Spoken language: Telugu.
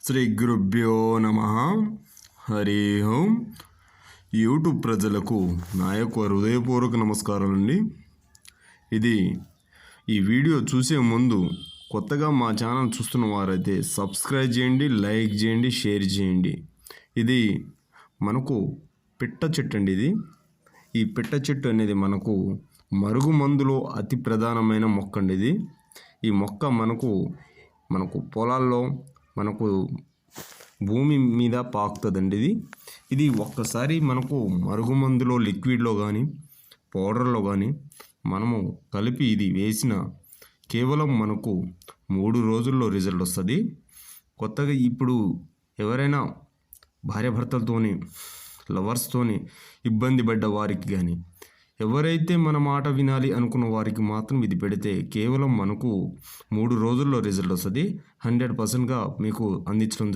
శ్రీ గురుభ్యో నమ. హరి ఓం. యూట్యూబ్ ప్రజలకు నా యొక్క హృదయపూర్వక నమస్కారాలండి. ఈ వీడియో చూసే ముందు కొత్తగా మా ఛానల్ చూస్తున్న వారైతే సబ్స్క్రైబ్ చేయండి, లైక్ చేయండి, షేర్ చేయండి. ఇది మనకు పిట్ట చెట్టు అండి. ఈ పిట్ట చెట్టు అనేది మనకు మరుగుమందులో అతి ప్రధానమైన మొక్క అండి. ఈ మొక్క మనకు పొలాల్లో మనకు భూమి మీద పాకుతుందండి. ఇది ఒక్కసారి మనకు మరుగుమందులో లిక్విడ్లో కానీ పౌడర్లో కానీ మనము కలిపి ఇది వేసిన కేవలం మనకు 3 రోజుల్లో రిజల్ట్ వస్తుంది. కొత్తగా ఇప్పుడు ఎవరైనా భార్యాభర్తలతోని లవర్స్తోని ఇబ్బంది పడ్డ వారికి కానీ ఎవరైతే మన మాట వినాలి అనుకున్న వారికి మాత్రం ఇది పెడితే కేవలం మనకు 3 రోజుల్లో రిజల్ట్ వస్తుంది. 100%గా మీకు అందించడం జరుగుతుంది.